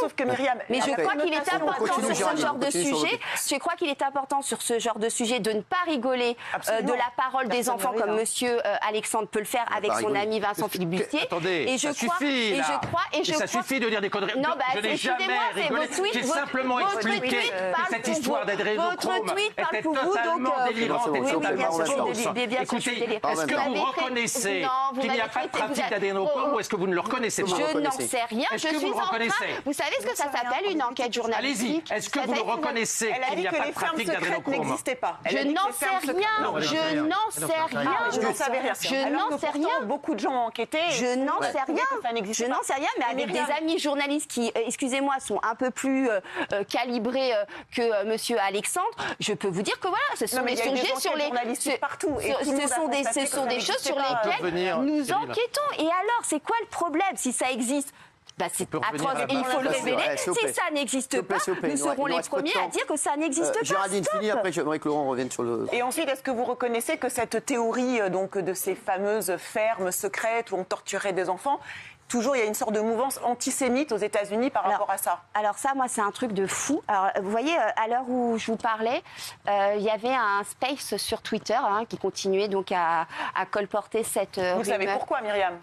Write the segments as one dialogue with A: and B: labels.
A: Sauf que Myriam,
B: mais je crois qu'il est important sur ce genre de sujet. Je crois qu'il est important sur ce genre de sujet de ne pas rigoler de la parole des enfants comme Monsieur Alexandre peut le faire avec son ami Vincent Philippe-Bustier.
C: Attendez,
B: et
C: ça suffit là. Ça suffit de dire des conneries.
B: Non,
C: je n'ai jamais rigolé. J'ai simplement expliqué que cette histoire d'adrénochrome était totalement délirante et totalement sans sens. Écoutez, est-ce que vous reconnaissez qu'il n'y a pas de trafic d'adrénochrome ou est-ce que vous ne le reconnaissez pas?
B: Je n'en sais rien.
C: Est-ce que vous le reconnaissez?
B: Vous savez ce que ça s'appelle une enquête journalistique?
C: Allez-y. Est-ce que vous le reconnaissez qu'il n'y a pas de trafic d'adrénochrome?
A: n'existait pas.
B: Je n'en sais rien. Je n'en sais rien.
A: Je n'en savais rien.
B: Je n'en sais rien.
A: Beaucoup de gens ont enquêté.
B: Je n'en sais rien. Je n'en sais rien, mais avec des amis journalistes qui, excusez-moi, sont un peu plus calibrés que Monsieur Alexandre, je peux vous dire que voilà, ce sont des sujets sur les
A: partout.
B: Ce sont des choses sur lesquelles nous enquêtons. Et alors, c'est quoi le problème si ça existe? Bah c'est atroce et il faut le révéler. Si ça n'existe pas, nous serons les premiers à dire que ça n'existe pas.
D: Géraldine, fini, après j'aimerais que Laurent revienne sur le...
A: Et ensuite, est-ce que vous reconnaissez que cette théorie donc, de ces fameuses fermes secrètes où on torturait des enfants, toujours il y a une sorte de mouvance antisémite aux États-Unis par rapport à ça?
B: Alors ça, moi, c'est un truc de fou. Alors, vous voyez, à l'heure où je vous parlais, il y avait un space sur Twitter qui continuait donc à colporter cette rumeur.
A: Vous savez pourquoi, Myriam?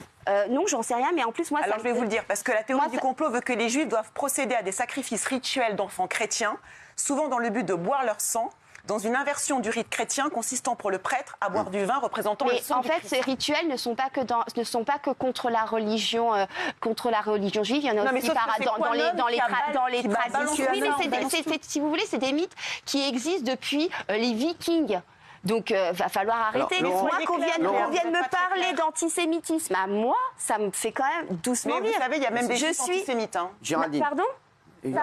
B: Non, j'en sais rien, mais en plus, moi...
A: Alors, je vais vous le dire, parce que la théorie du complot veut que les Juifs doivent procéder à des sacrifices rituels d'enfants chrétiens, souvent dans le but de boire leur sang, dans une inversion du rite chrétien consistant pour le prêtre à boire du vin représentant le sang.
B: En fait, ces rituels ne sont pas que contre la religion juive. Il y en a aussi dans les traditions. Oui, mais si vous voulez, c'est des mythes qui existent depuis les Vikings. Donc, va falloir arrêter. Moi, qu'on vienne me parler d'antisémitisme, à moi, ça me fait quand même doucement rire.
A: Mais vous savez, il y a même des juifs antisémites.
D: Géraldine.
B: Pardon?
A: Non,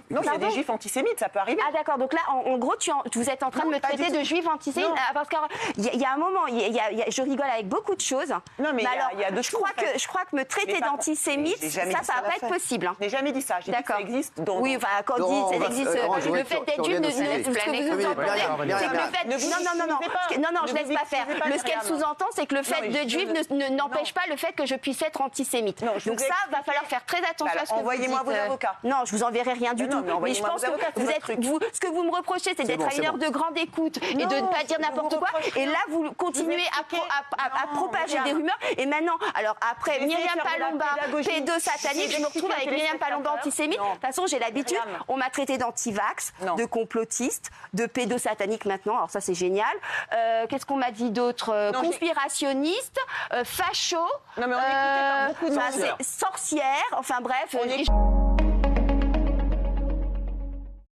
A: il y a des juifs antisémites, ça peut arriver.
B: Ah d'accord, donc là, en gros, vous êtes en train de me traiter de juif antisémite. Parce qu'il y a un moment, je rigole avec beaucoup de choses.
A: Non, mais
B: alors,
A: il y a deux choses.
B: Je crois que me traiter d'antisémite, ça va pas être possible.
A: Je n'ai jamais dit ça. J'ai dit que ça existe.
B: Oui, enfin, quand on dit ça existe, le fait d'être juif, ce que vous entendez, c'est que le fait... Non, je laisse pas faire. Ce qu'elle sous-entend, c'est que le fait d'être juif n'empêche pas le fait que je puisse être antisémite. Donc ça, va falloir faire très attention à ce que vous dites.
A: Envoyez-moi vos avocats.
B: Non, je vous enverrai rien du tout. Mais je pense que ce que vous me reprochez, c'est d'être à une heure de grande écoute et de ne pas dire n'importe quoi. Et là, vous continuez à propager des rumeurs. Et maintenant, alors après, Myriam Palomba, pédosatanique, je me retrouve avec Myriam Palomba antisémite. De toute façon, j'ai l'habitude. On m'a traité d'anti-vax, de complotiste, de pédosatanique maintenant. Alors ça, c'est génial. Qu'est-ce qu'on m'a dit d'autre? Conspirationniste, facho,
A: sorcière.
B: Enfin bref.